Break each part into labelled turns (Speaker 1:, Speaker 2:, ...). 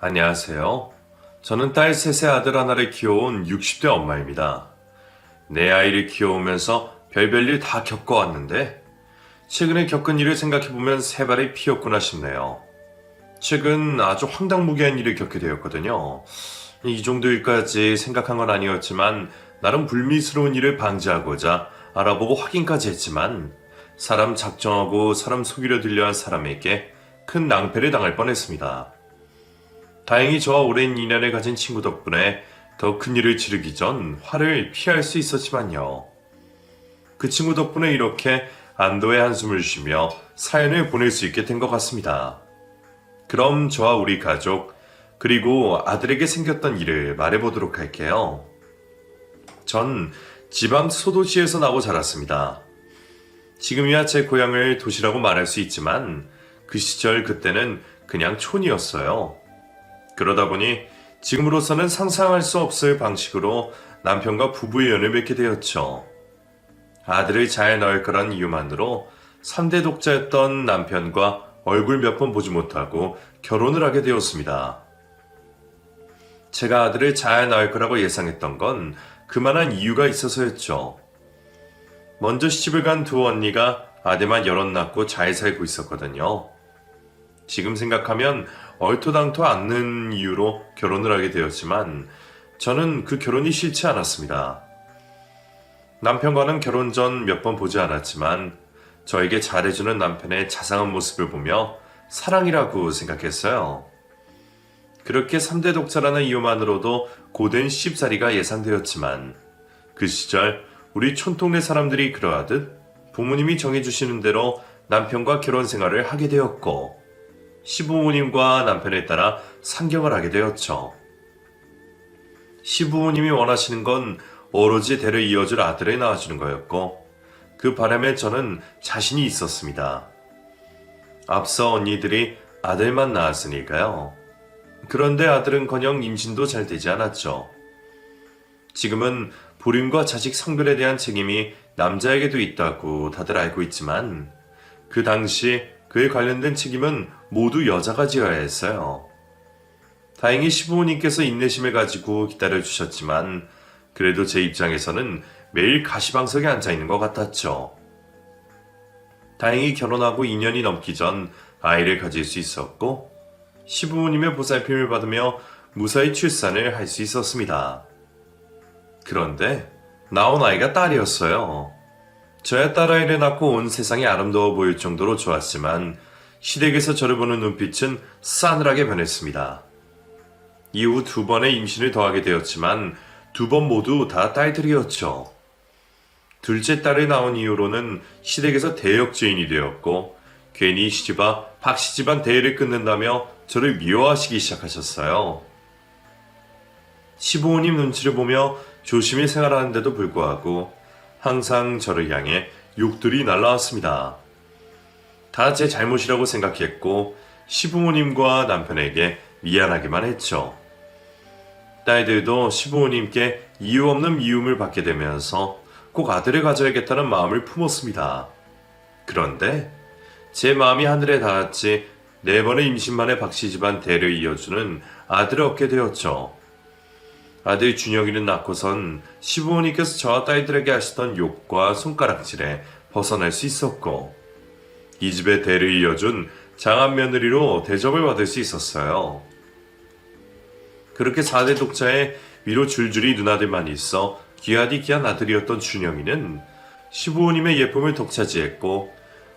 Speaker 1: 안녕하세요. 저는 딸 셋의 아들 하나를 키워온 60대 엄마입니다. 내 아이를 키워오면서 별별 일 다 겪어왔는데 최근에 겪은 일을 생각해보면 세 발이 피었구나 싶네요. 최근 아주 황당무계한 일을 겪게 되었거든요. 이 정도 일까지 생각한 건 아니었지만 나름 불미스러운 일을 방지하고자 알아보고 확인까지 했지만 사람 작정하고 사람 속이려 들려 한 사람에게 큰 낭패를 당할 뻔했습니다. 다행히 저와 오랜 인연을 가진 친구 덕분에 더 큰 일을 치르기 전 화를 피할 수 있었지만요. 그 친구 덕분에 이렇게 안도의 한숨을 쉬며 사연을 보낼 수 있게 된 것 같습니다. 그럼 저와 우리 가족, 그리고 아들에게 생겼던 일을 말해보도록 할게요. 전 지방 소도시에서 나고 자랐습니다. 지금이야 제 고향을 도시라고 말할 수 있지만 그 시절 그때는 그냥 촌이었어요. 그러다 보니 지금으로서는 상상할 수 없을 방식으로 남편과 부부의 연을 맺게 되었죠. 아들을 잘 낳을 거란 이유만으로 3대 독자였던 남편과 얼굴 몇 번 보지 못하고 결혼을 하게 되었습니다. 제가 아들을 잘 낳을 거라고 예상했던 건 그만한 이유가 있어서였죠. 먼저 시집을 간 두 언니가 아들만 여럿 낳고 잘 살고 있었거든요. 지금 생각하면 얼토당토 않는 이유로 결혼을 하게 되었지만 저는 그 결혼이 싫지 않았습니다. 남편과는 결혼 전 몇 번 보지 않았지만 저에게 잘해주는 남편의 자상한 모습을 보며 사랑이라고 생각했어요. 그렇게 3대 독자라는 이유만으로도 고된 시집살이가 예상되었지만 그 시절 우리 촌동네 사람들이 그러하듯 부모님이 정해주시는 대로 남편과 결혼 생활을 하게 되었고 시부모님과 남편에 따라 상경을 하게 되었죠. 시부모님이 원하시는 건 오로지 대를 이어줄 아들을 낳아주는 거였고 그 바람에 저는 자신이 있었습니다. 앞서 언니들이 아들만 낳았으니까요. 그런데 아들은커녕 임신도 잘 되지 않았죠. 지금은 불임과 자식 성별에 대한 책임이 남자에게도 있다고 다들 알고 있지만 그 당시 그에 관련된 책임은 모두 여자가 지어야 했어요. 다행히 시부모님께서 인내심을 가지고 기다려주셨지만 그래도 제 입장에서는 매일 가시방석에 앉아있는 것 같았죠. 다행히 결혼하고 2년이 넘기 전 아이를 가질 수 있었고 시부모님의 보살핌을 받으며 무사히 출산을 할 수 있었습니다. 그런데 나온 아이가 딸이었어요. 저야 딸아이를 낳고 온 세상이 아름다워 보일 정도로 좋았지만 시댁에서 저를 보는 눈빛은 싸늘하게 변했습니다. 이후 2번의 임신을 더하게 되었지만 2번 모두 다 딸들이었죠. 둘째 딸을 낳은 이후로는 시댁에서 대역죄인이 되었고 괜히 시집와 박씨집안 대회를 끊는다며 저를 미워하시기 시작하셨어요. 시부모님 눈치를 보며 조심히 생활하는데도 불구하고 항상 저를 향해 욕들이 날라왔습니다. 다 제 잘못이라고 생각했고 시부모님과 남편에게 미안하기만 했죠. 딸들도 시부모님께 이유 없는 미움을 받게 되면서 꼭 아들을 가져야겠다는 마음을 품었습니다. 그런데 제 마음이 하늘에 닿았지 4번의 임신 만에 박씨 집안 대를 이어주는 아들을 얻게 되었죠. 아들 준영이는 낳고선 시부모님께서 저와 딸들에게 하시던 욕과 손가락질에 벗어날 수 있었고 이 집의 대를 이어준 장한 며느리로 대접을 받을 수 있었어요. 그렇게 4대 독자에 위로 줄줄이 누나들만 있어 귀하디 귀한 아들이었던 준영이는 시부모님의 예쁨을 독차지했고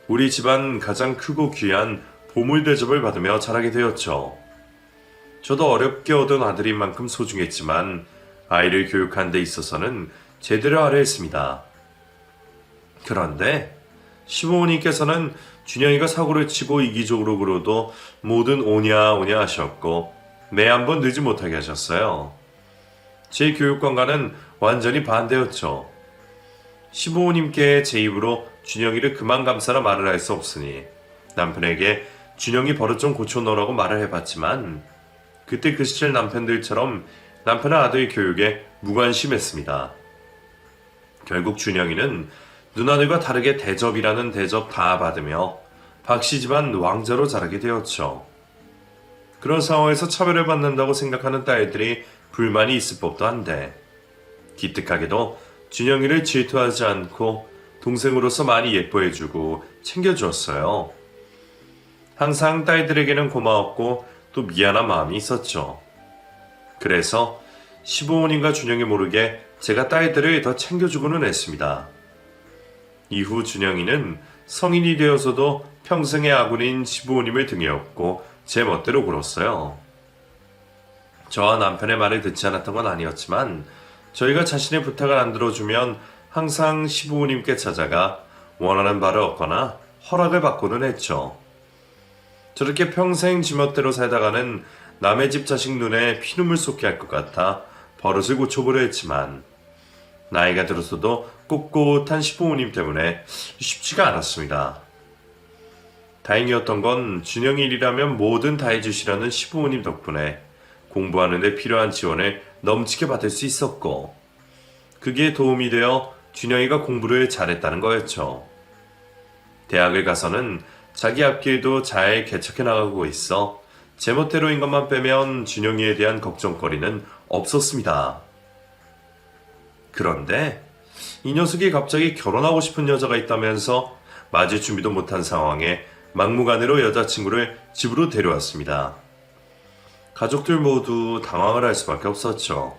Speaker 1: 우리 집안 가장 크고 귀한 보물 대접을 받으며 자라게 되었죠. 저도 어렵게 얻은 아들인 만큼 소중했지만 아이를 교육하는 데 있어서는 제대로 하려 했습니다. 그런데 시부모님께서는 준영이가 사고를 치고 이기적으로 굴어도 뭐든 오냐 오냐 하셨고 매 한 번 늦지 못하게 하셨어요. 제 교육관과는 완전히 반대였죠. 시부모님께 제 입으로 준영이를 그만 감싸라 말을 할 수 없으니 남편에게 준영이 버릇 좀 고쳐놓으라고 말을 해봤지만 그때 그 시절 남편들처럼 남편의 아들 교육에 무관심했습니다. 결국 준영이는 누나들과 다르게 대접이라는 대접 다 받으며 박씨 집안 왕자로 자라게 되었죠. 그런 상황에서 차별을 받는다고 생각하는 딸들이 불만이 있을 법도 한데 기특하게도 준영이를 질투하지 않고 동생으로서 많이 예뻐해주고 챙겨주었어요. 항상 딸들에게는 고마웠고 또 미안한 마음이 있었죠. 그래서 시부모님과 준영이 모르게 제가 딸들을 더 챙겨주고는 했습니다. 이후 준영이는 성인이 되어서도 평생의 아군인 시부모님을 등에 업고 제 멋대로 굴었어요. 저와 남편의 말을 듣지 않았던 건 아니었지만 저희가 자신의 부탁을 안 들어주면 항상 시부모님께 찾아가 원하는 바를 얻거나 허락을 받고는 했죠. 저렇게 평생 지멋대로 살다가는 남의 집 자식 눈에 피눈물 쏟게 할 것 같아 버릇을 고쳐보려 했지만 나이가 들어서도 꼿꼿한 시부모님 때문에 쉽지가 않았습니다. 다행이었던 건 준영이 일이라면 뭐든 다 해주시라는 시부모님 덕분에 공부하는 데 필요한 지원을 넘치게 받을 수 있었고 그게 도움이 되어 준영이가 공부를 잘했다는 거였죠. 대학을 가서는 자기 앞길도 잘 개척해 나가고 있어 제멋대로인 것만 빼면 준영이에 대한 걱정거리는 없었습니다. 그런데 이 녀석이 갑자기 결혼하고 싶은 여자가 있다면서 맞을 준비도 못한 상황에 막무가내로 여자친구를 집으로 데려왔습니다. 가족들 모두 당황을 할 수밖에 없었죠.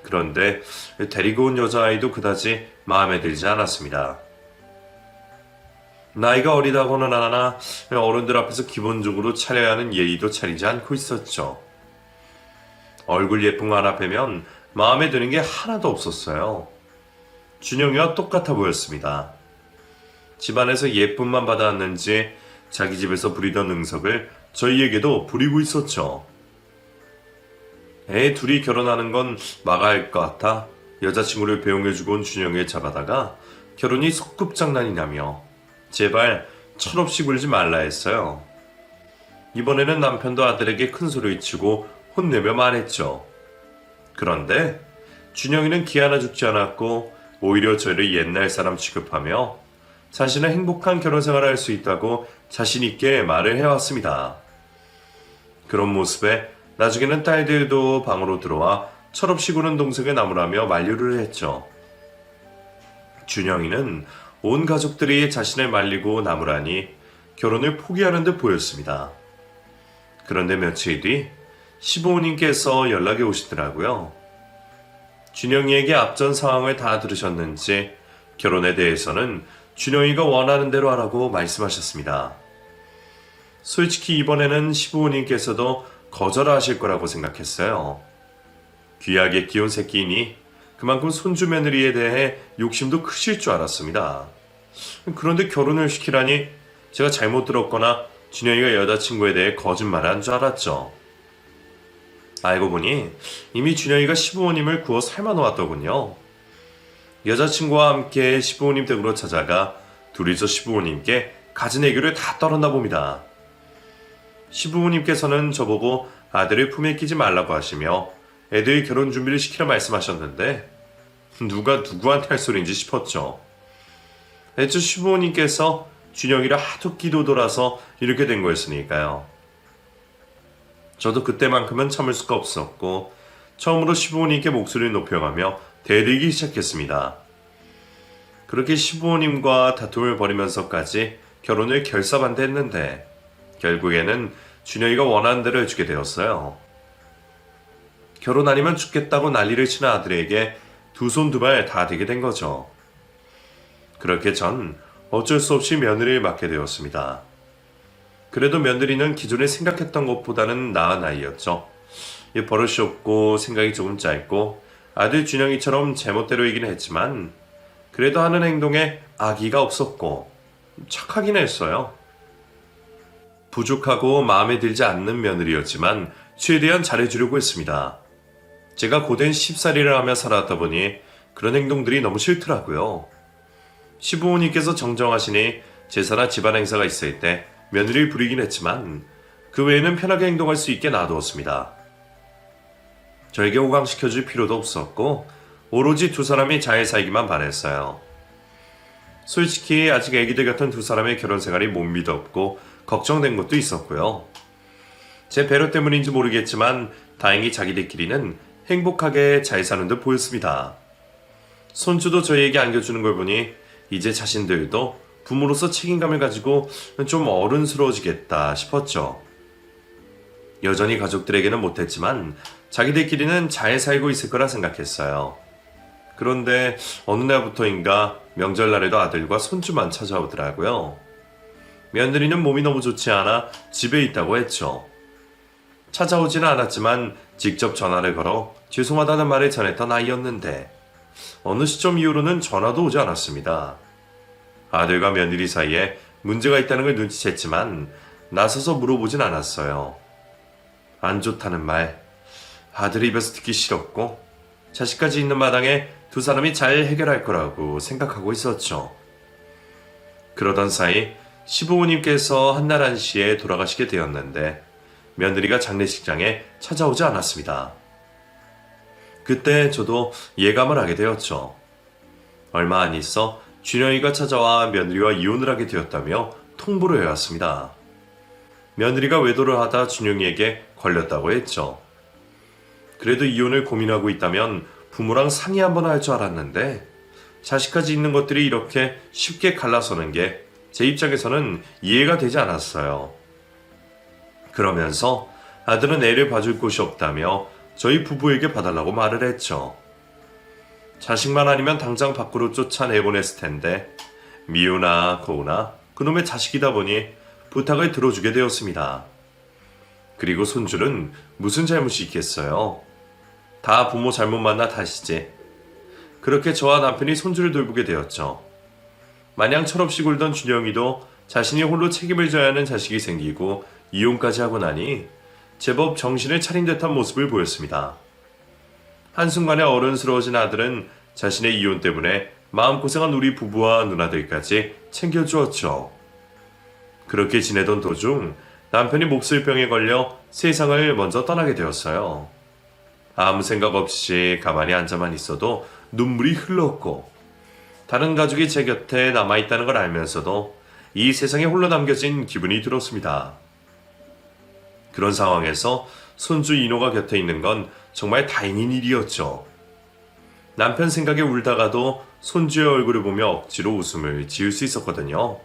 Speaker 1: 그런데 데리고 온 여자아이도 그다지 마음에 들지 않았습니다. 나이가 어리다고는 하나 어른들 앞에서 기본적으로 차려야 하는 예의도 차리지 않고 있었죠. 얼굴 예쁜 거 하나 빼면 마음에 드는 게 하나도 없었어요. 준영이와 똑같아 보였습니다. 집안에서 예쁨만 받아왔는지 자기 집에서 부리던 응석을 저희에게도 부리고 있었죠. 애 둘이 결혼하는 건 막아야 할 것 같아 여자친구를 배웅해주고 온 준영이를 잡아다가 결혼이 속꿉장난이냐며 제발 철없이 굴지 말라 했어요. 이번에는 남편도 아들에게 큰 소리 치고 혼내며 말했죠. 그런데 준영이는 기 하나 죽지 않았고 오히려 저를 옛날 사람 취급하며 자신은 행복한 결혼 생활을 할 수 있다고 자신 있게 말을 해왔습니다. 그런 모습에 나중에는 딸들도 방으로 들어와 철없이 구는 동생을 나무라며 만류를 했죠. 준영이는 온 가족들이 자신을 말리고 나무라니 결혼을 포기하는 듯 보였습니다. 그런데 며칠 뒤 시부모님께서 연락이 오시더라고요. 준영이에게 앞전 상황을 다 들으셨는지 결혼에 대해서는 준영이가 원하는 대로 하라고 말씀하셨습니다. 솔직히 이번에는 시부모님께서도 거절하실 거라고 생각했어요. 귀하게 키운 새끼이니 그만큼 손주 며느리에 대해 욕심도 크실 줄 알았습니다. 그런데 결혼을 시키라니 제가 잘못 들었거나 준영이가 여자친구에 대해 거짓말을 한 줄 알았죠. 알고 보니 이미 준영이가 시부모님을 구워 삶아 놓았더군요. 여자친구와 함께 시부모님 댁으로 찾아가 둘이서 시부모님께 가진 애교를 다 떨었나 봅니다. 시부모님께서는 저보고 아들을 품에 끼지 말라고 하시며 애들 결혼 준비를 시키라 말씀하셨는데 누가 누구한테 할 소리인지 싶었죠. 애초 시부모님께서 준영이를 하도 끼도돌아서 이렇게 된 거였으니까요. 저도 그때만큼은 참을 수가 없었고 처음으로 시부모님께 목소리를 높여가며 대들기 시작했습니다. 그렇게 시부모님과 다툼을 벌이면서까지 결혼을 결사반대했는데 결국에는 준영이가 원하는 대로 해주게 되었어요. 결혼 아니면 죽겠다고 난리를 치는 아들에게 두 손 두 발 다 되게 된 거죠. 그렇게 전 어쩔 수 없이 며느리를 맡게 되었습니다. 그래도 며느리는 기존에 생각했던 것보다는 나은 아이였죠. 버릇이 없고 생각이 조금 짧고 아들 준영이처럼 제멋대로이긴 했지만 그래도 하는 행동에 악의가 없었고 착하긴 했어요. 부족하고 마음에 들지 않는 며느리였지만 최대한 잘해주려고 했습니다. 제가 고된 쉽살이를 하며 살아왔다 보니 그런 행동들이 너무 싫더라고요. 시부모님께서 정정하시니 제사나 집안 행사가 있을 때 며느리를 부리긴 했지만 그 외에는 편하게 행동할 수 있게 놔두었습니다. 저에게 호강시켜줄 필요도 없었고 오로지 두 사람이 잘 살기만 바랬어요. 솔직히 아직 애기들 같은 두 사람의 결혼 생활이 못 믿었고 걱정된 것도 있었고요. 제 배려 때문인지 모르겠지만 다행히 자기들끼리는 행복하게 잘 사는 듯 보였습니다. 손주도 저희에게 안겨주는 걸 보니 이제 자신들도 부모로서 책임감을 가지고 좀 어른스러워지겠다 싶었죠. 여전히 가족들에게는 못했지만 자기들끼리는 잘 살고 있을 거라 생각했어요. 그런데 어느 날부터인가 명절날에도 아들과 손주만 찾아오더라고요. 며느리는 몸이 너무 좋지 않아 집에 있다고 했죠. 찾아오지는 않았지만 직접 전화를 걸어 죄송하다는 말을 전했던 아이였는데 어느 시점 이후로는 전화도 오지 않았습니다. 아들과 며느리 사이에 문제가 있다는 걸 눈치챘지만 나서서 물어보진 않았어요. 안 좋다는 말, 아들 입에서 듣기 싫었고 자식까지 있는 마당에 두 사람이 잘 해결할 거라고 생각하고 있었죠. 그러던 사이 시부모님께서 한날 한시에 돌아가시게 되었는데 며느리가 장례식장에 찾아오지 않았습니다. 그때 저도 예감을 하게 되었죠. 얼마 안 있어 준영이가 찾아와 며느리와 이혼을 하게 되었다며 통보를 해왔습니다. 며느리가 외도를 하다 준영이에게 걸렸다고 했죠. 그래도 이혼을 고민하고 있다면 부모랑 상의 한번 할 줄 알았는데 자식까지 있는 것들이 이렇게 쉽게 갈라서는 게 제 입장에서는 이해가 되지 않았어요. 그러면서 아들은 애를 봐줄 곳이 없다며 저희 부부에게 봐달라고 말을 했죠. 자식만 아니면 당장 밖으로 쫓아내보냈을 텐데 미우나 고우나 그놈의 자식이다 보니 부탁을 들어주게 되었습니다. 그리고 손주는 무슨 잘못이 있겠어요. 다 부모 잘못 만나 탓이지. 그렇게 저와 남편이 손주를 돌보게 되었죠. 마냥 철없이 굴던 준영이도 자신이 홀로 책임을 져야 하는 자식이 생기고 이혼까지 하고 나니 제법 정신을 차린 듯한 모습을 보였습니다. 한순간에 어른스러워진 아들은 자신의 이혼 때문에 마음고생한 우리 부부와 누나들까지 챙겨주었죠. 그렇게 지내던 도중 남편이 몹쓸병에 걸려 세상을 먼저 떠나게 되었어요. 아무 생각 없이 가만히 앉아만 있어도 눈물이 흘렀고 다른 가족이 제 곁에 남아있다는 걸 알면서도 이 세상에 홀로 남겨진 기분이 들었습니다. 그런 상황에서 손주 이노가 곁에 있는 건 정말 다행인 일이었죠. 남편 생각에 울다가도 손주의 얼굴을 보며 억지로 웃음을 지을 수 있었거든요.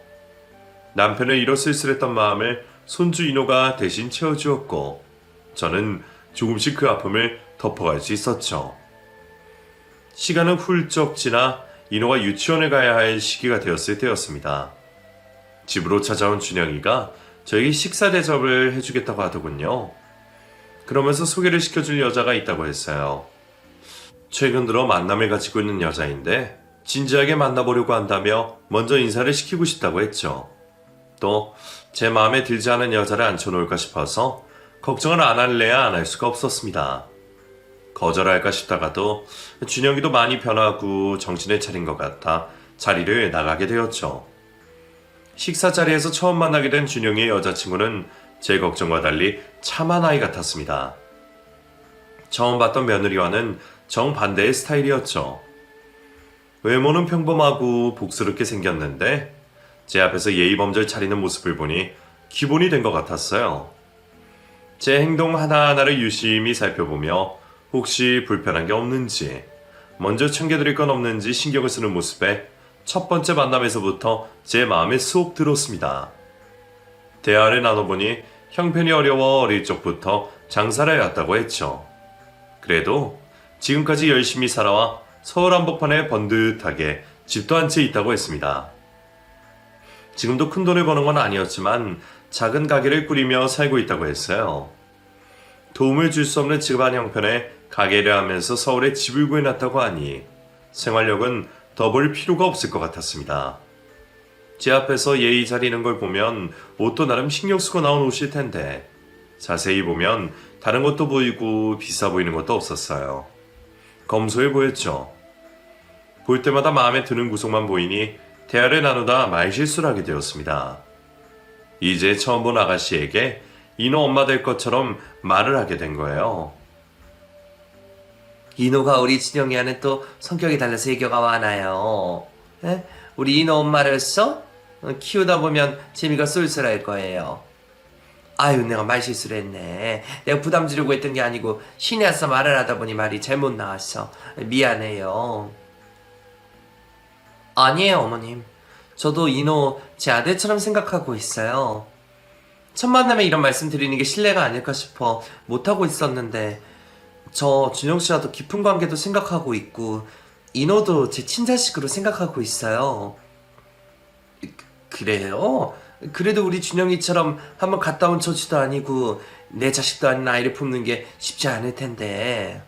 Speaker 1: 남편의 이런 쓸쓸했던 마음을 손주 이노가 대신 채워주었고 저는 조금씩 그 아픔을 덮어갈 수 있었죠. 시간은 훌쩍 지나 이노가 유치원에 가야 할 시기가 되었을 때였습니다. 집으로 찾아온 준영이가 저에게 식사 대접을 해주겠다고 하더군요. 그러면서 소개를 시켜줄 여자가 있다고 했어요. 최근 들어 만남을 가지고 있는 여자인데 진지하게 만나보려고 한다며 먼저 인사를 시키고 싶다고 했죠. 또 제 마음에 들지 않은 여자를 앉혀놓을까 싶어서 걱정을 안 할래야 안 할 수가 없었습니다. 거절할까 싶다가도 준영이도 많이 변하고 정신을 차린 것 같아 자리를 나가게 되었죠. 식사 자리에서 처음 만나게 된 준영이의 여자친구는 제 걱정과 달리 참한 아이 같았습니다. 처음 봤던 며느리와는 정반대의 스타일이었죠. 외모는 평범하고 복스럽게 생겼는데 제 앞에서 예의범절 차리는 모습을 보니 기본이 된 것 같았어요. 제 행동 하나하나를 유심히 살펴보며 혹시 불편한 게 없는지, 먼저 챙겨드릴 건 없는지 신경을 쓰는 모습에 첫 번째 만남에서부터 제 마음에 쏙 들었습니다. 대화를 나눠보니 형편이 어려워 어릴 적부터 장사를 해왔다고 했죠. 그래도 지금까지 열심히 살아와 서울 한복판에 번듯하게 집도 한 채 있다고 했습니다. 지금도 큰 돈을 버는 건 아니었지만 작은 가게를 꾸리며 살고 있다고 했어요. 도움을 줄 수 없는 집안 형편에 가게를 하면서 서울에 집을 구해놨다고 하니 생활력은 더 볼 필요가 없을 것 같았습니다. 제 앞에서 예의 차리는 걸 보면 옷도 나름 신경 쓰고 나온 옷일 텐데 자세히 보면 다른 것도 보이고 비싸 보이는 것도 없었어요. 검소해 보였죠. 볼 때마다 마음에 드는 구석만 보이니 대화를 나누다 말실수를 하게 되었습니다. 이제 처음 본 아가씨에게 이노 엄마 될 것처럼 말을 하게 된 거예요.
Speaker 2: 이노가 우리 진영이와는 또 성격이 달라서 애교가 많아요. 에? 우리 이노 엄마를 써? 키우다 보면 재미가 쏠쏠할 거예요. 아유, 내가 말 실수를 했네. 내가 부담 주려고 했던 게 아니고 신이 와서 말을 하다 보니 말이 잘못 나왔어. 미안해요. 아니에요, 어머님. 저도 인호 제 아들처럼 생각하고 있어요. 첫 만남에 이런 말씀 드리는 게 실례가 아닐까 싶어 못하고 있었는데 저 준영 씨와 더 깊은 관계도 생각하고 있고 인호도 제 친자식으로 생각하고 있어요. 그래요? 그래도 우리 준영이처럼 한번 갔다 온 처지도 아니고 내 자식도 아닌 아이를 품는 게 쉽지 않을 텐데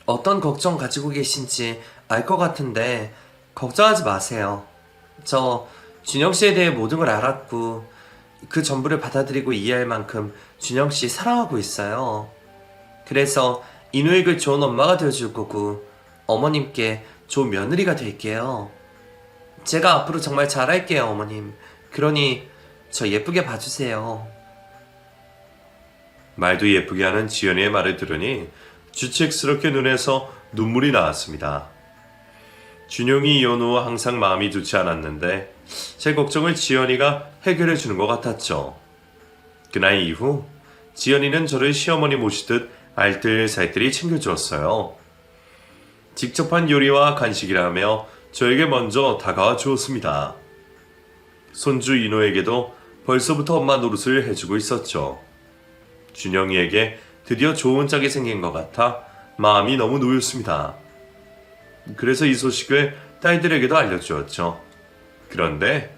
Speaker 2: 어떤 걱정 가지고 계신지 알 것 같은데 걱정하지 마세요. 저 준영 씨에 대해 모든 걸 알았고 그 전부를 받아들이고 이해할 만큼 준영 씨 사랑하고 있어요. 그래서 인우에게 좋은 엄마가 되어줄 거고 어머님께 좋은 며느리가 될게요. 제가 앞으로 정말 잘할게요, 어머님. 그러니 저 예쁘게 봐주세요.
Speaker 1: 말도 예쁘게 하는 지연이의 말을 들으니 주책스럽게 눈에서 눈물이 나왔습니다. 준용이 이혼 후 항상 마음이 좋지 않았는데 제 걱정을 지연이가 해결해 주는 것 같았죠. 그날 이후 지연이는 저를 시어머니 모시듯 알뜰살뜰히 챙겨주었어요. 직접 한 요리와 간식이라 하며 저에게 먼저 다가와 주었습니다. 손주 인호에게도 벌써부터 엄마 노릇을 해주고 있었죠. 준영이에게 드디어 좋은 짝이 생긴 것 같아 마음이 너무 놓였습니다. 그래서 이 소식을 딸들에게도 알려주었죠. 그런데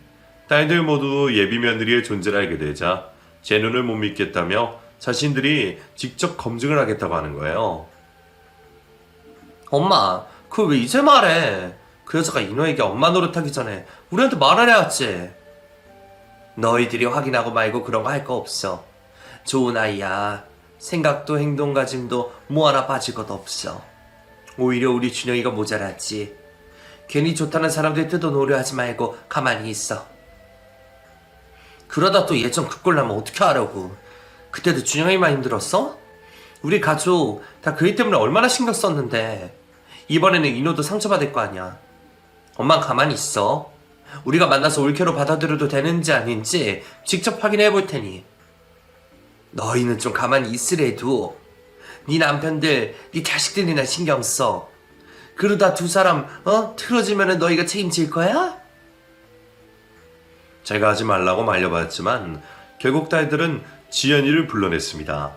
Speaker 1: 딸들 모두 예비 며느리의 존재를 알게 되자 제 눈을 못 믿겠다며 자신들이 직접 검증을 하겠다고 하는 거예요.
Speaker 2: 엄마, 그걸 왜 이제 말해? 그 여자가 인호에게 엄마 노릇하기 전에 우리한테 말을 해야지. 너희들이 확인하고 말고 그런 거 할 거 없어. 좋은 아이야. 생각도 행동가짐도 뭐 하나 빠질 것 없어. 오히려 우리 준영이가 모자랐지. 괜히 좋다는 사람들 뜯어놓으려 하지 말고 가만히 있어. 그러다 또 예전 그 꼴 나면 어떻게 하려고. 그때도 준영이만 힘들었어? 우리 가족 다 그 일 때문에 얼마나 신경 썼는데. 이번에는 인호도 상처받을 거 아니야. 엄만 가만히 있어. 우리가 만나서 올케로 받아들여도 되는지 아닌지 직접 확인해 볼 테니. 너희는 좀 가만히 있으래도 네 남편들, 네 자식들이나 신경 써. 그러다 두 사람 틀어지면 너희가 책임질 거야?
Speaker 1: 제가 하지 말라고 말려봤지만 결국 딸들은 지연이를 불러냈습니다.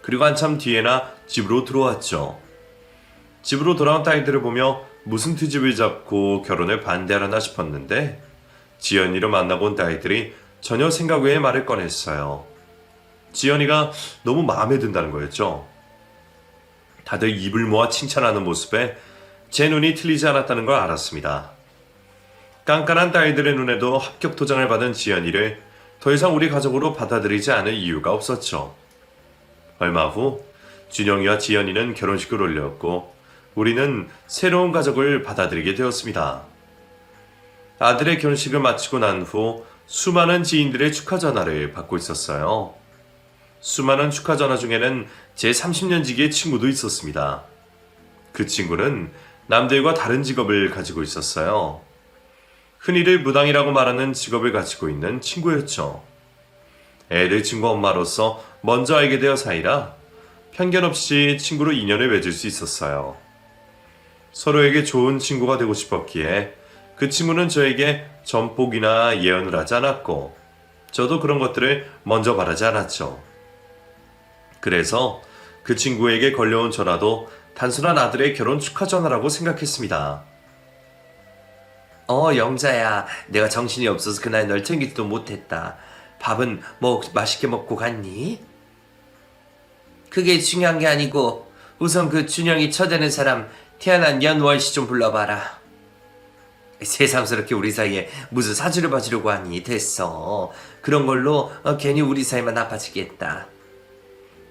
Speaker 1: 그리고 한참 뒤에나 집으로 들어왔죠. 집으로 돌아온 딸들을 보며 무슨 트집을 잡고 결혼을 반대하려나 싶었는데 지연이를 만나고 온 딸들이 전혀 생각 외의 말을 꺼냈어요. 지연이가 너무 마음에 든다는 거였죠. 다들 입을 모아 칭찬하는 모습에 제 눈이 틀리지 않았다는 걸 알았습니다. 깐깐한 딸들의 눈에도 합격 도장을 받은 지연이를 더 이상 우리 가족으로 받아들이지 않을 이유가 없었죠. 얼마 후 준영이와 지연이는 결혼식을 올렸고 우리는 새로운 가족을 받아들이게 되었습니다. 아들의 결혼식을 마치고 난 후 수많은 지인들의 축하 전화를 받고 있었어요. 수많은 축하 전화 중에는 제 30년 지기의 친구도 있었습니다. 그 친구는 남들과 다른 직업을 가지고 있었어요. 흔히들 무당이라고 말하는 직업을 가지고 있는 친구였죠. 애들 친구 엄마로서 먼저 알게 되어 사이라 편견 없이 친구로 인연을 맺을 수 있었어요. 서로에게 좋은 친구가 되고 싶었기에 그 친구는 저에게 전복이나 예언을 하지 않았고 저도 그런 것들을 먼저 바라지 않았죠. 그래서 그 친구에게 걸려온 전화도 단순한 아들의 결혼 축하 전화라고 생각했습니다.
Speaker 2: 영자야, 내가 정신이 없어서 그날 널 챙기지도 못했다. 밥은 뭐 맛있게 먹고 갔니? 그게 중요한 게 아니고 우선 그 준영이 쳐대는 사람 태어난 연월씨 좀 불러봐라. 새삼스럽게 우리 사이에 무슨 사주를 봐주려고 하니. 됐어. 그런 걸로 괜히 우리 사이만 나빠지겠다.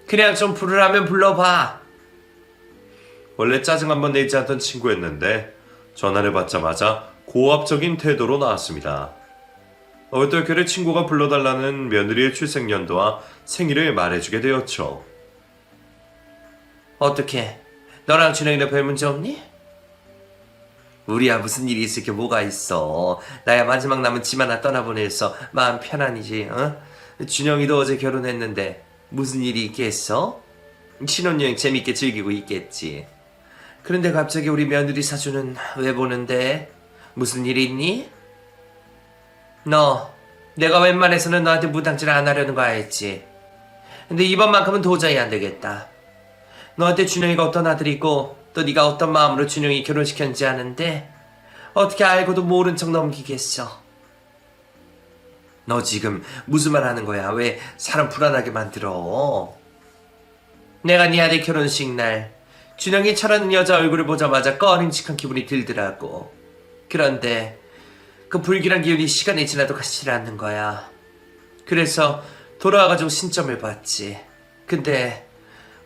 Speaker 2: 그냥 좀 부르라면 불러봐.
Speaker 1: 원래 짜증 한번 내지 않던 친구였는데 전화를 받자마자 고압적인 태도로 나왔습니다. 얼떨결에 친구가 불러달라는 며느리의 출생연도와 생일을 말해주게 되었죠.
Speaker 2: 어떻게? 너랑 준영이는 별 문제 없니? 우리야 무슨 일이 있을 게 뭐가 있어. 나야 마지막 남은 집 하나 떠나보내서 마음 편안이지. 준영이도 어제 결혼했는데 무슨 일이 있겠어? 신혼여행 재밌게 즐기고 있겠지. 그런데 갑자기 우리 며느리 사주는 왜 보는데? 무슨 일 있니? 너, 내가 웬만해서는 너한테 무당질 안 하려는 거 알지? 근데 이번만큼은 도저히 안 되겠다. 너한테 준영이가 어떤 아들이 있고 또 네가 어떤 마음으로 준영이 결혼시켰는지 아는데 어떻게 알고도 모른 척 넘기겠어? 너 지금 무슨 말 하는 거야? 왜 사람 불안하게 만들어? 내가 네 아들 결혼식 날 준영이 철하는 여자 얼굴을 보자마자 꺼림칙한 기분이 들더라고. 그런데 그 불길한 기운이 시간이 지나도 가시질 않는 거야. 그래서 돌아와가지고 신점을 봤지. 근데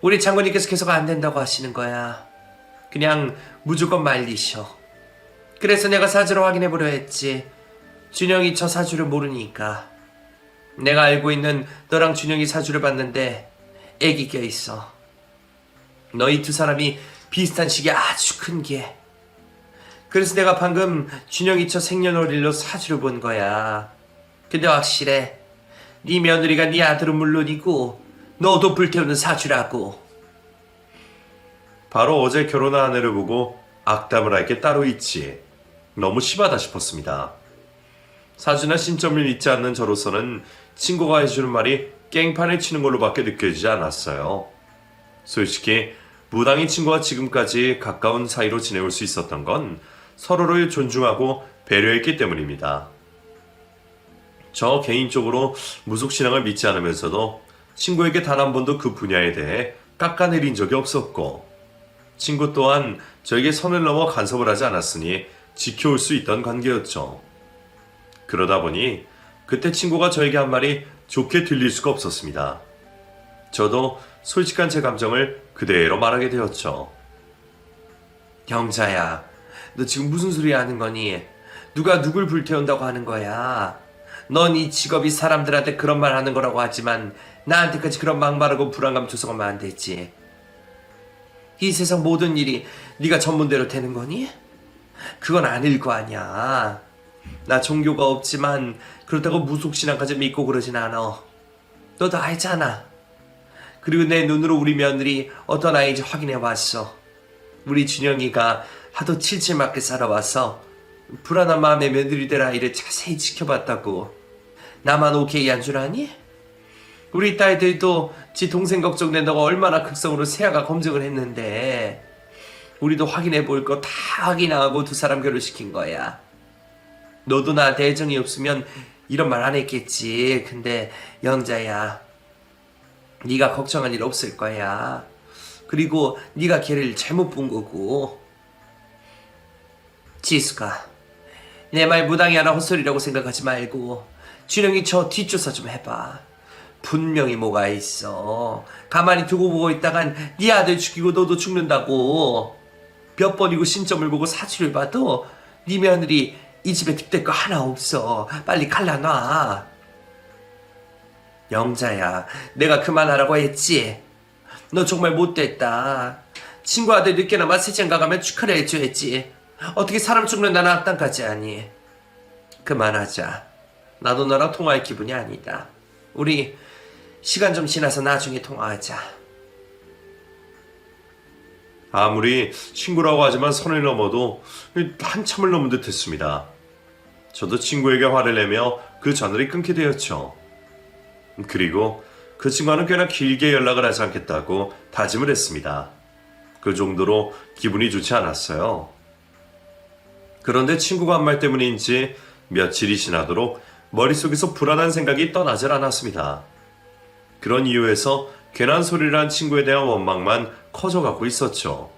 Speaker 2: 우리 장모님께서 계속 안 된다고 하시는 거야. 그냥 무조건 말리셔. 그래서 내가 사주를 확인해보려 했지. 준영이 저 사주를 모르니까. 내가 알고 있는 너랑 준영이 사주를 봤는데 애기 껴있어. 너희 두 사람이 비슷한 시기 아주 큰 게. 그래서 내가 방금 준영이 저 생년월일로 사주를 본 거야. 근데 확실해. 네 며느리가 네 아들은 물론이고 너도 불태우는 사주라고.
Speaker 1: 바로 어제 결혼한 아내를 보고 악담을 할 게 따로 있지. 너무 심하다 싶었습니다. 사주나 신점을 잊지 않는 저로서는 친구가 해주는 말이 깽판을 치는 걸로밖에 느껴지지 않았어요. 솔직히 무당인 친구와 지금까지 가까운 사이로 지내올 수 있었던 건 서로를 존중하고 배려했기 때문입니다. 저 개인적으로 무속신앙을 믿지 않으면서도 친구에게 단 한 번도 그 분야에 대해 깎아내린 적이 없었고, 친구 또한 저에게 선을 넘어 간섭을 하지 않았으니 지켜올 수 있던 관계였죠. 그러다 보니 그때 친구가 저에게 한 말이 좋게 들릴 수가 없었습니다. 저도 솔직한 제 감정을 그대로 말하게 되었죠.
Speaker 2: 영자야, 너 지금 무슨 소리 하는 거니? 누가 누굴 불태운다고 하는 거야? 넌 이 직업이 사람들한테 그런 말 하는 거라고 하지만 나한테까지 그런 막말하고 불안감 조성하면 안 되지. 이 세상 모든 일이 네가 전문대로 되는 거니? 그건 아닐 거 아니야. 나 종교가 없지만 그렇다고 무속신앙까지 믿고 그러진 않아. 너도 알잖아. 그리고 내 눈으로 우리 며느리 어떤 아이인지 확인해 봤어. 우리 준영이가 하도 칠칠 맞게 살아와서 불안한 마음에 며느리 될 아이를 자세히 지켜봤다고. 나만 오케이 한 줄 아니? 우리 딸들도 지 동생 걱정된다고 얼마나 극성으로 세아가 검증을 했는데 우리도 확인해 볼 거 다 확인하고 두 사람 결혼시킨 거야. 너도 나한테 애정이 없으면 이런 말 안 했겠지. 근데 영자야, 네가 걱정할 일 없을 거야. 그리고 네가 걔를 잘못 본 거고. 지수가, 내 말 무당이 하나 헛소리라고 생각하지 말고 준영이 저 뒷조사 좀 해봐. 분명히 뭐가 있어. 가만히 두고 보고 있다간 네 아들 죽이고 너도 죽는다고. 몇 번이고 신점을 보고 사주를 봐도 네 며느리 이 집에 득될 거 하나 없어. 빨리 갈라놔. 영자야, 내가 그만하라고 했지. 너 정말 못됐다. 친구 아들 늦게나마 세장가 가면 축하를 해줘야지. 어떻게 사람 죽는다는 악담까지 하니. 그만하자. 나도 너랑 통화할 기분이 아니다. 우리 시간 좀 지나서 나중에 통화하자.
Speaker 1: 아무리 친구라고 하지만 선을 넘어도 한참을 넘은 듯 했습니다. 저도 친구에게 화를 내며 그 전화를 끊게 되었죠. 그리고 그 친구와는 꽤나 길게 연락을 하지 않겠다고 다짐을 했습니다. 그 정도로 기분이 좋지 않았어요. 그런데 친구가 한 말 때문인지 며칠이 지나도록 머릿속에서 불안한 생각이 떠나질 않았습니다. 그런 이유에서 괜한 소리를 한 친구에 대한 원망만 커져가고 있었죠.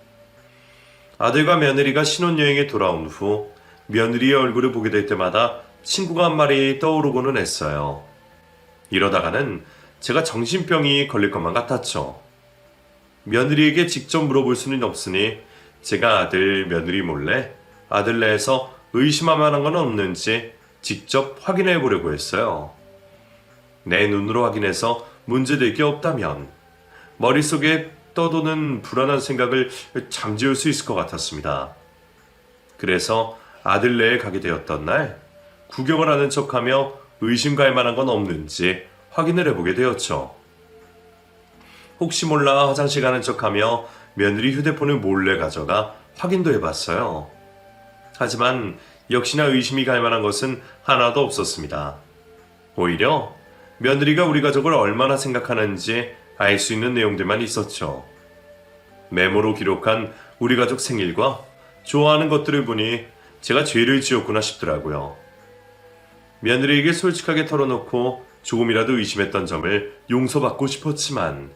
Speaker 1: 아들과 며느리가 신혼여행에 돌아온 후 며느리의 얼굴을 보게 될 때마다 친구가 한 말이 떠오르고는 했어요. 이러다가는 제가 정신병이 걸릴 것만 같았죠. 며느리에게 직접 물어볼 수는 없으니 제가 아들, 며느리 몰래 아들 내에서 의심할 만한 건 없는지 직접 확인해 보려고 했어요. 내 눈으로 확인해서 문제될 게 없다면 머릿속에 떠도는 불안한 생각을 잠재울 수 있을 것 같았습니다. 그래서 아들네에 가게 되었던 날 구경을 하는 척하며 의심갈 만한 건 없는지 확인을 해보게 되었죠. 혹시 몰라 화장실 가는 척하며 며느리 휴대폰을 몰래 가져가 확인도 해봤어요. 하지만 역시나 의심이 갈 만한 것은 하나도 없었습니다. 오히려 며느리가 우리 가족을 얼마나 생각하는지 알 수 있는 내용들만 있었죠. 메모로 기록한 우리 가족 생일과 좋아하는 것들을 보니 제가 죄를 지었구나 싶더라고요. 며느리에게 솔직하게 털어놓고 조금이라도 의심했던 점을 용서받고 싶었지만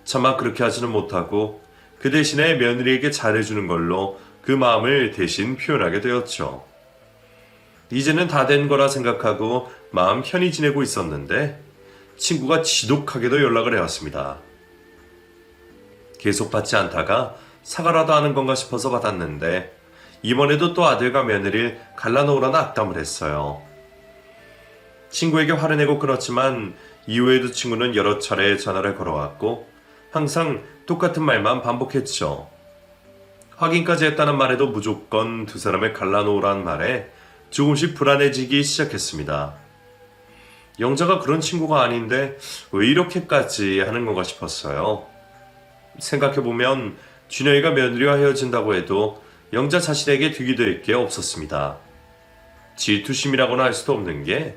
Speaker 1: 차마 그렇게 하지는 못하고 그 대신에 며느리에게 잘해주는 걸로 그 마음을 대신 표현하게 되었죠. 이제는 다 된 거라 생각하고 마음 편히 지내고 있었는데 친구가 지독하게도 연락을 해왔습니다. 계속 받지 않다가 사과라도 하는 건가 싶어서 받았는데 이번에도 또 아들과 며느리를 갈라놓으라는 악담을 했어요. 친구에게 화를 내고 끊었지만 이후에도 친구는 여러 차례 전화를 걸어왔고 항상 똑같은 말만 반복했죠. 확인까지 했다는 말에도 무조건 두 사람을 갈라놓으라는 말에 조금씩 불안해지기 시작했습니다. 영자가 그런 친구가 아닌데 왜 이렇게까지 하는 건가 싶었어요. 생각해보면 준영이가 며느리와 헤어진다고 해도 영자 자신에게 득이 될 게 없었습니다. 질투심이라고나 할 수도 없는 게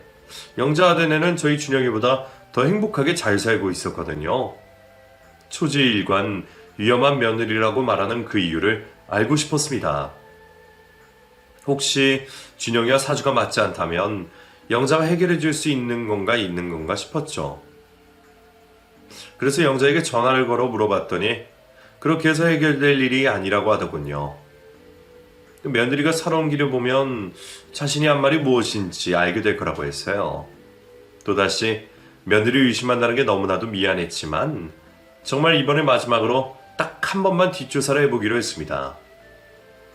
Speaker 1: 영자 아들네는 저희 준영이보다 더 행복하게 잘 살고 있었거든요. 초지일관 위험한 며느리라고 말하는 그 이유를 알고 싶었습니다. 혹시 준영이와 사주가 맞지 않다면 영자가 해결해 줄 수 있는 건가 싶었죠. 그래서 영자에게 전화를 걸어 물어봤더니 그렇게 해서 해결될 일이 아니라고 하더군요. 며느리가 살아온 길을 보면 자신이 한 말이 무엇인지 알게 될 거라고 했어요. 또다시 며느리 의심한다는 게 너무나도 미안했지만 정말 이번에 마지막으로 딱 한 번만 뒷조사를 해보기로 했습니다.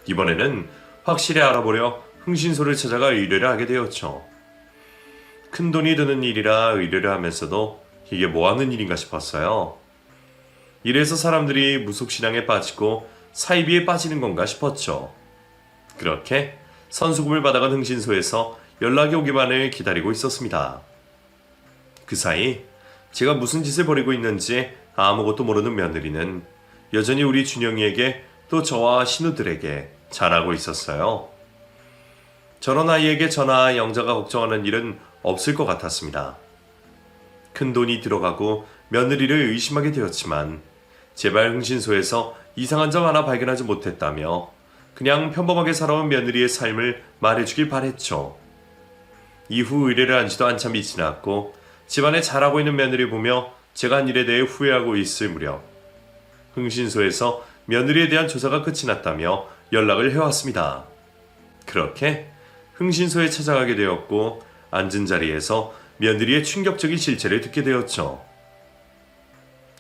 Speaker 1: 이번에는 확실히 알아보려 흥신소를 찾아가 의뢰를 하게 되었죠. 큰 돈이 드는 일이라 의뢰를 하면서도 이게 뭐 하는 일인가 싶었어요. 이래서 사람들이 무속신앙에 빠지고 사이비에 빠지는 건가 싶었죠. 그렇게 선수금을 받아간 흥신소에서 연락이 오기만을 기다리고 있었습니다. 그 사이 제가 무슨 짓을 벌이고 있는지 아무것도 모르는 며느리는 여전히 우리 준영이에게 또 저와 신우들에게 잘하고 있었어요. 저런 아이에게 저나 영자가 걱정하는 일은 없을 것 같았습니다. 큰 돈이 들어가고 며느리를 의심하게 되었지만 제발 흥신소에서 이상한 점 하나 발견하지 못했다며 그냥 평범하게 살아온 며느리의 삶을 말해주길 바랬죠. 이후 의뢰를 한 지도 한참이 지났고 집안에 잘하고 있는 며느리 보며 제가 한 일에 대해 후회하고 있을 무렵 흥신소에서 며느리에 대한 조사가 끝이 났다며 연락을 해왔습니다. 그렇게 흥신소에 찾아가게 되었고 앉은 자리에서 며느리의 충격적인 실체를 듣게 되었죠.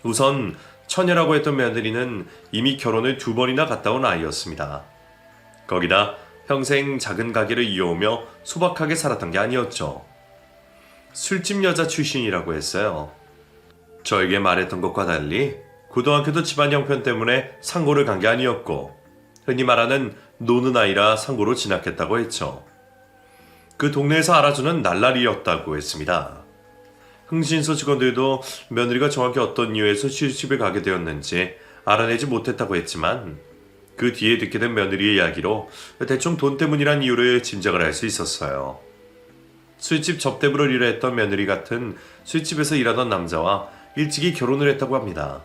Speaker 1: 우선 처녀라고 했던 며느리는 이미 결혼을 2번이나 갔다 온 아이였습니다. 거기다 평생 작은 가게를 이어오며 소박하게 살았던 게 아니었죠. 술집 여자 출신이라고 했어요. 저에게 말했던 것과 달리 고등학교도 집안 형편 때문에 상고를 간 게 아니었고 흔히 말하는 노는 아이라 상고로 진학했다고 했죠. 그 동네에서 알아주는 날라리였다고 했습니다. 흥신소 직원들도 며느리가 정확히 어떤 이유에서 술집을 가게 되었는지 알아내지 못했다고 했지만 그 뒤에 듣게 된 며느리의 이야기로 대충 돈 때문이란 이유를 짐작을 할 수 있었어요. 술집 접대부를 일했던 며느리 같은 술집에서 일하던 남자와 일찍이 결혼을 했다고 합니다.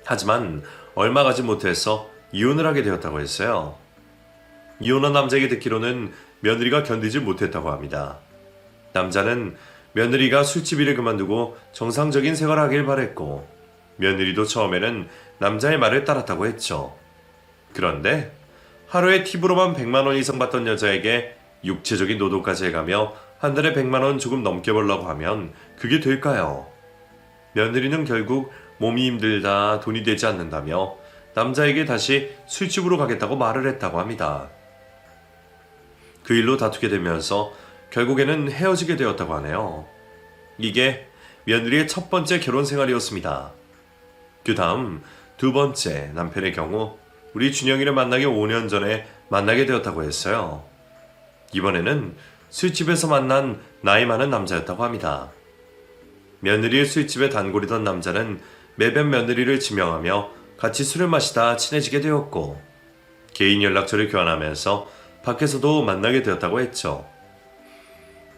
Speaker 1: 하지만 얼마 가지 못해서 이혼을 하게 되었다고 했어요. 이혼한 남자에게 듣기로는 며느리가 견디지 못했다고 합니다. 남자는 며느리가 술집 일을 그만두고 정상적인 생활을 하길 바랬고 며느리도 처음에는 남자의 말을 따랐다고 했죠. 그런데 하루에 팁으로만 100만 원 이상 받던 여자에게 육체적인 노동까지 해가며 한 달에 100만 원 조금 넘게 벌라고 하면 그게 될까요? 며느리는 결국 몸이 힘들다 돈이 되지 않는다며 남자에게 다시 술집으로 가겠다고 말을 했다고 합니다. 그 일로 다투게 되면서 결국에는 헤어지게 되었다고 하네요. 이게 며느리의 첫 번째 결혼 생활이었습니다. 그 다음 두 번째 남편의 경우 우리 준영이를 만나기 5년 전에 만나게 되었다고 했어요. 이번에는 술집에서 만난 나이 많은 남자였다고 합니다. 며느리의 술집에 단골이던 남자는 매번 며느리를 지명하며 같이 술을 마시다 친해지게 되었고 개인 연락처를 교환하면서 밖에서도 만나게 되었다고 했죠.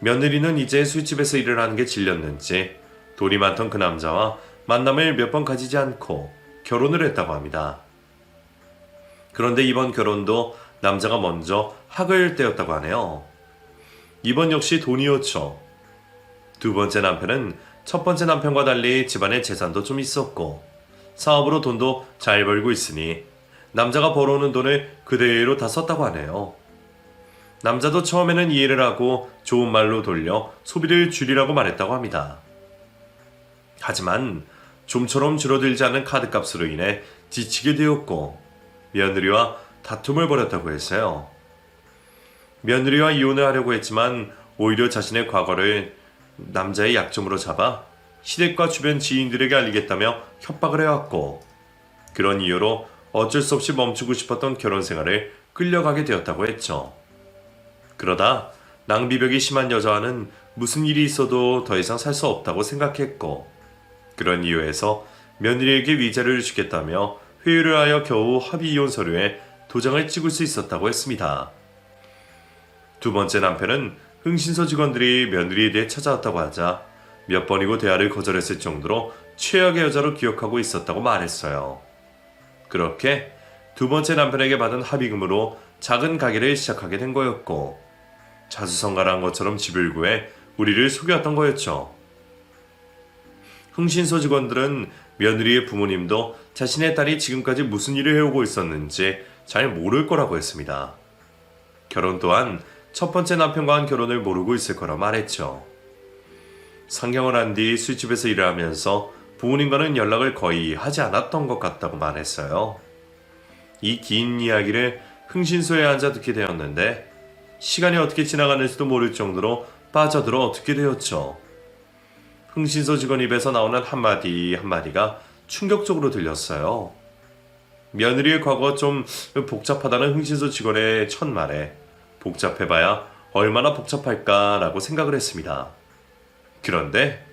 Speaker 1: 며느리는 이제 술집에서 일을 하는 게 질렸는지 돈이 많던 그 남자와 만남을 몇 번 가지지 않고 결혼을 했다고 합니다. 그런데 이번 결혼도 남자가 먼저 학을 떼었다고 하네요. 이번 역시 돈이었죠. 두 번째 남편은 첫 번째 남편과 달리 집안에 재산도 좀 있었고 사업으로 돈도 잘 벌고 있으니 남자가 벌어오는 돈을 그대로 다 썼다고 하네요. 남자도 처음에는 이해를 하고 좋은 말로 돌려 소비를 줄이라고 말했다고 합니다. 하지만 좀처럼 줄어들지 않은 카드값으로 인해 지치게 되었고 며느리와 다툼을 벌였다고 했어요. 며느리와 이혼을 하려고 했지만 오히려 자신의 과거를 남자의 약점으로 잡아 시댁과 주변 지인들에게 알리겠다며 협박을 해왔고 그런 이유로 어쩔 수 없이 멈추고 싶었던 결혼 생활을 끌려가게 되었다고 했죠. 그러다 낭비벽이 심한 여자와는 무슨 일이 있어도 더 이상 살 수 없다고 생각했고 그런 이유에서 며느리에게 위자료를 주겠다며 회유를 하여 겨우 합의 이혼 서류에 도장을 찍을 수 있었다고 했습니다. 두 번째 남편은 흥신소 직원들이 며느리에 대해 찾아왔다고 하자 몇 번이고 대화를 거절했을 정도로 최악의 여자로 기억하고 있었다고 말했어요. 그렇게 두 번째 남편에게 받은 합의금으로 작은 가게를 시작하게 된 거였고 자수성가한 것처럼 집을 구해 우리를 속였던 거였죠. 흥신소 직원들은 며느리의 부모님도 자신의 딸이 지금까지 무슨 일을 해오고 있었는지 잘 모를 거라고 했습니다. 결혼 또한 첫 번째 남편과 한 결혼을 모르고 있을 거라 말했죠. 상경을 한 뒤 술집에서 일을 하면서 부모님과는 연락을 거의 하지 않았던 것 같다고 말했어요. 이 긴 이야기를 흥신소에 앉아 듣게 되었는데 시간이 어떻게 지나가는지도 모를 정도로 빠져들어 듣게 되었죠. 흥신소 직원 입에서 나오는 한마디 한마디가 충격적으로 들렸어요. 며느리의 과거가 좀 복잡하다는 흥신소 직원의 첫 말에 복잡해봐야 얼마나 복잡할까라고 생각을 했습니다. 그런데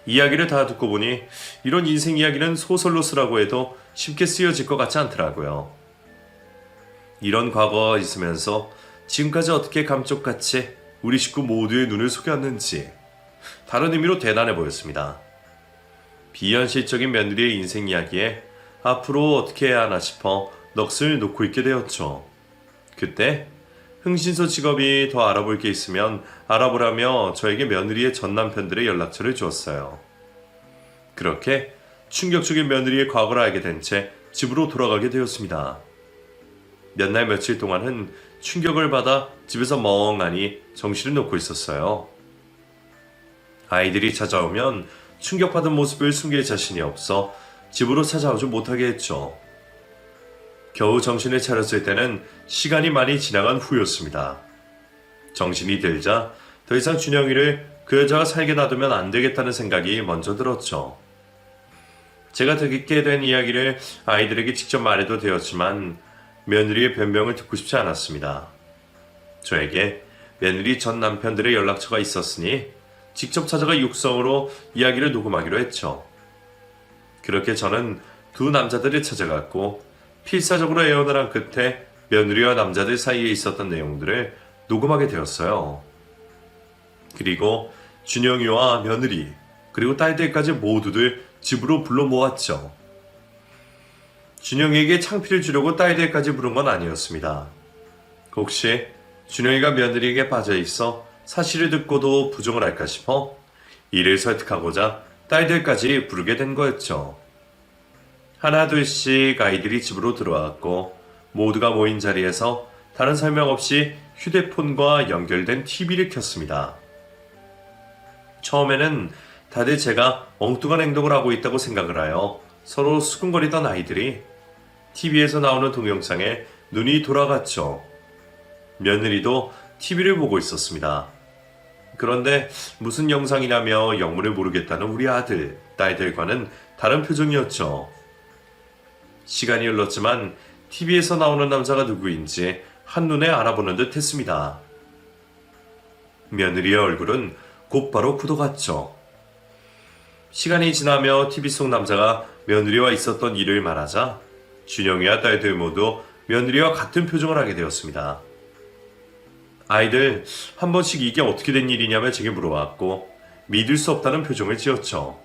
Speaker 1: 이야기를 다 듣고 보니 이런 인생 이야기는 소설로 쓰라고 해도 쉽게 쓰여질 것 같지 않더라고요. 이런 과거가 있으면서 지금까지 어떻게 감쪽같이 우리 식구 모두의 눈을 속였는지 다른 의미로 대단해 보였습니다. 비현실적인 며느리의 인생 이야기에 앞으로 어떻게 해야 하나 싶어 넋을 놓고 있게 되었죠. 그때 흥신소 직업이 더 알아볼 게 있으면 알아보라며 저에게 며느리의 전 남편들의 연락처를 주었어요. 그렇게 충격적인 며느리의 과거를 알게 된 채 집으로 돌아가게 되었습니다. 몇 날 며칠 동안은 충격을 받아 집에서 멍하니 정신을 놓고 있었어요. 아이들이 찾아오면 충격받은 모습을 숨길 자신이 없어 집으로 찾아오지 못하게 했죠. 겨우 정신을 차렸을 때는 시간이 많이 지나간 후였습니다. 정신이 들자 더 이상 준영이를 그 여자가 살게 놔두면 안 되겠다는 생각이 먼저 들었죠. 제가 듣게 된 이야기를 아이들에게 직접 말해도 되었지만 며느리의 변명을 듣고 싶지 않았습니다. 저에게 며느리 전 남편들의 연락처가 있었으니 직접 찾아가 육성으로 이야기를 녹음하기로 했죠. 그렇게 저는 두 남자들을 찾아갔고 필사적으로 애원을 한 끝에 며느리와 남자들 사이에 있었던 내용들을 녹음하게 되었어요. 그리고 준영이와 며느리 그리고 딸들까지 모두들 집으로 불러 모았죠. 준영이에게 창피를 주려고 딸들까지 부른 건 아니었습니다. 혹시 준영이가 며느리에게 빠져있어 사실을 듣고도 부정을 할까 싶어 이를 설득하고자 딸들까지 부르게 된 거였죠. 하나 둘씩 아이들이 집으로 들어왔고 모두가 모인 자리에서 다른 설명 없이 휴대폰과 연결된 TV를 켰습니다. 처음에는 다들 제가 엉뚱한 행동을 하고 있다고 생각을 하여 서로 수근거리던 아이들이 TV에서 나오는 동영상에 눈이 돌아갔죠. 며느리도 TV를 보고 있었습니다. 그런데 무슨 영상이냐며 영문을 모르겠다는 우리 아들, 딸들과는 다른 표정이었죠. 시간이 흘렀지만 TV에서 나오는 남자가 누구인지 한눈에 알아보는 듯 했습니다. 며느리의 얼굴은 곧바로 굳어갔죠. 시간이 지나며 TV 속 남자가 며느리와 있었던 일을 말하자 준영이와 딸들 모두 며느리와 같은 표정을 하게 되었습니다. 아이들 한 번씩 이게 어떻게 된 일이냐며 제게 물어왔고 믿을 수 없다는 표정을 지었죠.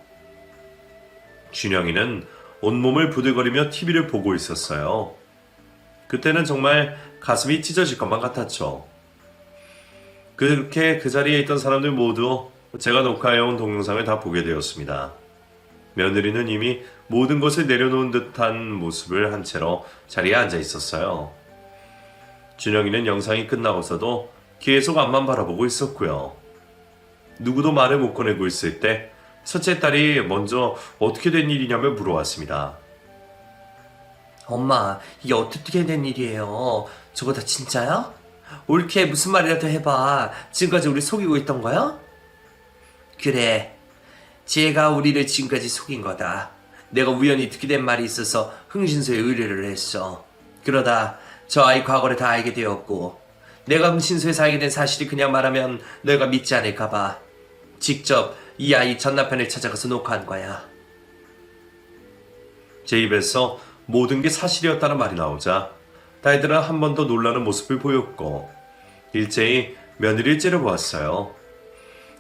Speaker 1: 준영이는 온몸을 부들거리며 TV를 보고 있었어요. 그때는 정말 가슴이 찢어질 것만 같았죠. 그렇게 그 자리에 있던 사람들 모두 제가 녹화해온 동영상을 다 보게 되었습니다. 며느리는 이미 모든 것을 내려놓은 듯한 모습을 한 채로 자리에 앉아 있었어요. 준영이는 영상이 끝나고서도 계속 앞만 바라보고 있었고요. 누구도 말을 못 꺼내고 있을 때 첫째 딸이 먼저 어떻게 된 일이냐며 물어왔습니다.
Speaker 2: 엄마, 이게 어떻게 된 일이에요? 저거 다 진짜야? 옳게 무슨 말이라도 해봐. 지금까지 우리 속이고 있던 거야? 그래, 쟤가 우리를 지금까지 속인 거다. 내가 우연히 듣게 된 말이 있어서 흥신소에 의뢰를 했어. 그러다 저 아이 과거를 다 알게 되었고, 내가 흥신소에서 알게 된 사실이 그냥 말하면 너희가 믿지 않을까봐 직접 이 아이 전 남편을 찾아가서 녹화한 거야.
Speaker 1: 제 입에서 모든 게 사실이었다는 말이 나오자 딸들은 한 번 더 놀라는 모습을 보였고 일제히 며느리를 째려보았어요.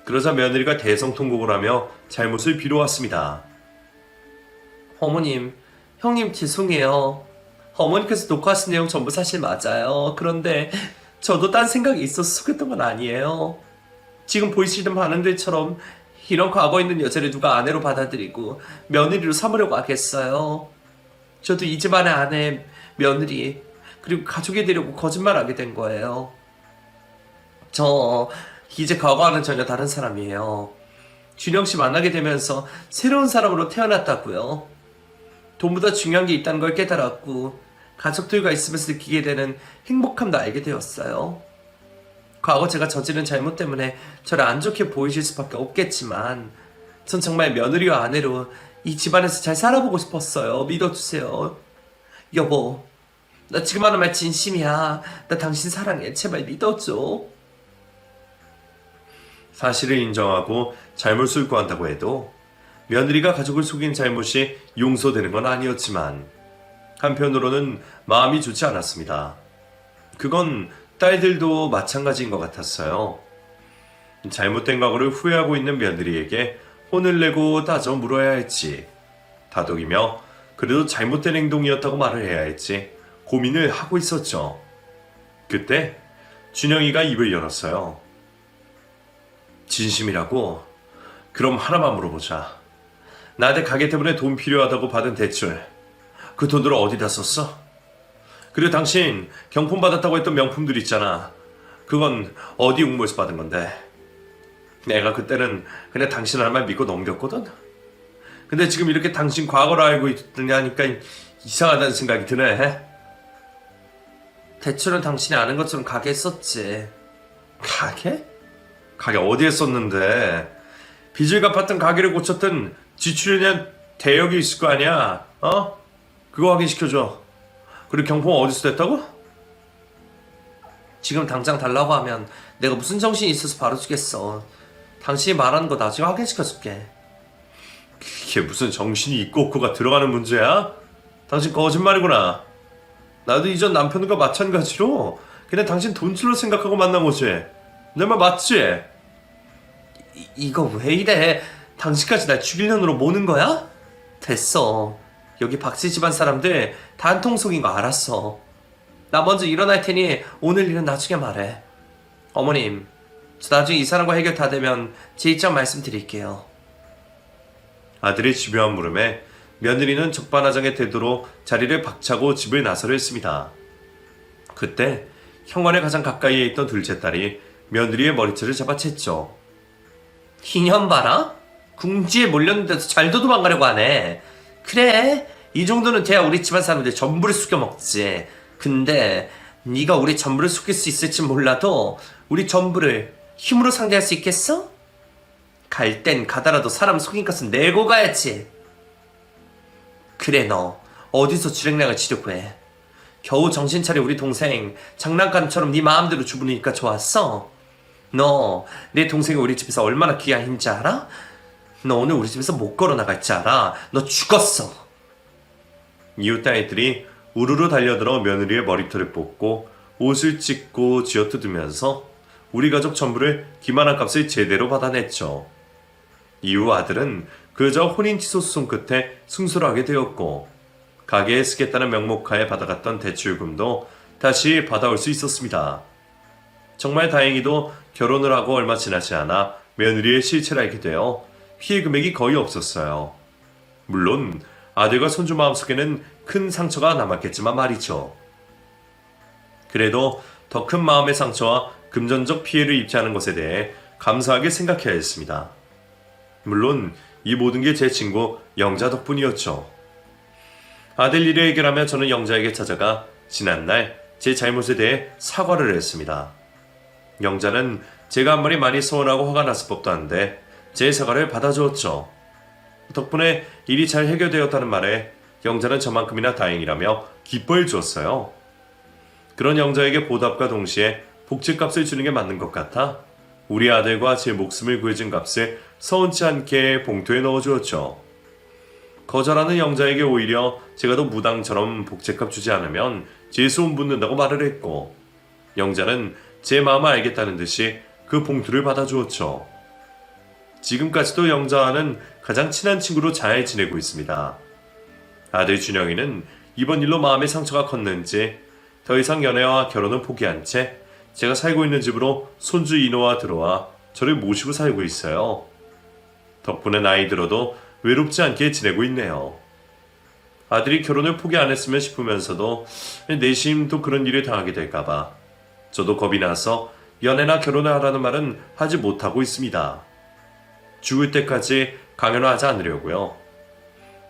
Speaker 1: 그러자 며느리가 대성통곡을 하며 잘못을 비로왔습니다.
Speaker 2: 어머님, 형님 죄송해요. 어머니께서 녹화하신 내용 전부 사실 맞아요. 그런데 저도 딴 생각이 있어서 속였던 건 아니에요. 지금 보이시는 반응들처럼 이런 과거 있는 여자를 누가 아내로 받아들이고 며느리로 삼으려고 하겠어요. 저도 이 집안의 아내, 며느리, 그리고 가족이 되려고 거짓말하게 된 거예요. 저 이제 과거와는 전혀 다른 사람이에요. 준영 씨 만나게 되면서 새로운 사람으로 태어났다고요. 돈보다 중요한 게 있다는 걸 깨달았고 가족들과 있으면서 느끼게 되는 행복함도 알게 되었어요. 과거 제가 저지른 잘못 때문에 저를 안 좋게 보이실 수밖에 없겠지만 전 정말 며느리와 아내로 이 집안에서 잘 살아보고 싶었어요. 믿어주세요. 여보, 나 지금 하는 말 진심이야. 나 당신 사랑해. 제발 믿어줘.
Speaker 1: 사실을 인정하고 잘못을 구한다고 해도 며느리가 가족을 속인 잘못이 용서되는 건 아니었지만 한편으로는 마음이 좋지 않았습니다. 그건 딸들도 마찬가지인 것 같았어요. 잘못된 과거를 후회하고 있는 며느리에게 혼을 내고 따져 물어야 할지, 다독이며 그래도 잘못된 행동이었다고 말을 해야 할지 고민을 하고 있었죠. 그때 준영이가 입을 열었어요. 진심이라고? 그럼 하나만 물어보자. 나한테 가게 때문에 돈 필요하다고 받은 대출, 그 돈으로 어디다 썼어? 그리고 당신 경품 받았다고 했던 명품들 있잖아. 그건 어디 웅모에서 받은 건데? 내가 그때는 그냥 당신 할 말 믿고 넘겼거든? 근데 지금 이렇게 당신 과거를 알고 있다니까 이상하다는 생각이 드네.
Speaker 2: 대출은 당신이 아는 것처럼 가게에 썼지.
Speaker 1: 가게? 가게 어디에 썼는데? 빚을 갚았던 가게를 고쳤던 지출에 대한 대역이 있을 거 아니야? 어? 그거 확인시켜줘. 그리고 경품 어디서 냈다고?
Speaker 2: 지금 당장 달라고 하면 내가 무슨 정신이 있어서 바로 주겠어. 당신이 말하는 거 나중에 확인시켜줄게.
Speaker 1: 그게 무슨 정신이 있고 없고가 들어가는 문제야? 당신 거짓말이구나. 나도 이전 남편과 마찬가지로 그냥 당신 돈줄로 생각하고 만난 거지. 내 말 맞지?
Speaker 2: 이거 왜 이래? 당신까지 날 죽일 년으로 모는 거야? 됐어. 여기 박씨 집안 사람들 다 한통 속인 거 알았어. 나 먼저 일어날 테니 오늘 일은 나중에 말해. 어머님, 저 나중에 이 사람과 해결 다 되면 제 입장 말씀드릴게요.
Speaker 1: 아들의 집요한 물음에 며느리는 적반하장의 태도로 자리를 박차고 집을 나서려 했습니다. 그때 현관에 가장 가까이에 있던 둘째 딸이 며느리의 머리채를 잡아챘죠.
Speaker 2: 희년 봐라? 궁지에 몰렸는데도 잘도 도망가려고 하네. 그래, 이 정도는 돼야 우리 집안 사람들 전부를 숙여먹지. 근데 네가 우리 전부를 숙일 수 있을지 몰라도 우리 전부를 힘으로 상대할 수 있겠어? 갈 땐 가더라도 사람 속인 값은 내고 가야지. 그래, 너 어디서 주랭랑을 치려고 해? 겨우 정신 차려. 우리 동생 장난감처럼 네 마음대로 주부니까 좋았어? 너 내 동생이 우리 집에서 얼마나 귀한 힘인지 알아? 너 오늘 우리 집에서 못 걸어 나갈 줄 알아? 너 죽었어.
Speaker 1: 이웃 딸들이 우르르 달려들어 며느리의 머리털을 뽑고 옷을 찢고 쥐어뜯으면서 우리 가족 전부를 기만한 값을 제대로 받아냈죠. 이후 아들은 그저 혼인 취소 소송 끝에 승소를 하게 되었고 가게에 쓰겠다는 명목하에 받아갔던 대출금도 다시 받아올 수 있었습니다. 정말 다행히도 결혼을 하고 얼마 지나지 않아 며느리의 실체를 알게 되어 피해 금액이 거의 없었어요. 물론 아들과 손주 마음속에는 큰 상처가 남았겠지만 말이죠. 그래도 더 큰 마음의 상처와 금전적 피해를 입지 않은 것에 대해 감사하게 생각해야 했습니다. 물론 이 모든 게 제 친구 영자 덕분이었죠. 아들 일을 해결하며 저는 영자에게 찾아가 지난날 제 잘못에 대해 사과를 했습니다. 영자는 제가 한 말이 많이 서운하고 화가 났을 법도 한데 제 사과를 받아주었죠. 덕분에 일이 잘 해결되었다는 말에 영자는 저만큼이나 다행이라며 기뻐해 주었어요. 그런 영자에게 보답과 동시에 복지값을 주는 게 맞는 것 같아 우리 아들과 제 목숨을 구해준 값을 서운치 않게 봉투에 넣어주었죠. 거절하는 영자에게 오히려 제가 더 무당처럼 복제값 주지 않으면 제 소원 붙는다고 말을 했고 영자는 제 마음을 알겠다는 듯이 그 봉투를 받아주었죠. 지금까지도 영자와는 가장 친한 친구로 잘 지내고 있습니다. 아들 준영이는 이번 일로 마음의 상처가 컸는지 더 이상 연애와 결혼은 포기한 채 제가 살고 있는 집으로 손주 인호와 들어와 저를 모시고 살고 있어요. 덕분에 나이 들어도 외롭지 않게 지내고 있네요. 아들이 결혼을 포기 안 했으면 싶으면서도 내심 또 그런 일을 당하게 될까봐 저도 겁이 나서 연애나 결혼을 하라는 말은 하지 못하고 있습니다. 죽을 때까지 강연하지 않으려고요.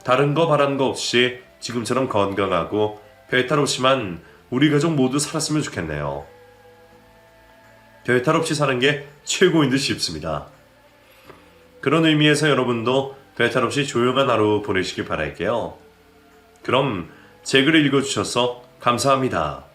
Speaker 1: 다른 거 바라는 거 없이 지금처럼 건강하고 별탈 없이만 우리 가족 모두 살았으면 좋겠네요. 별탈 없이 사는 게 최고인 듯 싶습니다. 그런 의미에서 여러분도 별탈 없이 조용한 하루 보내시길 바랄게요. 그럼 제 글을 읽어주셔서 감사합니다.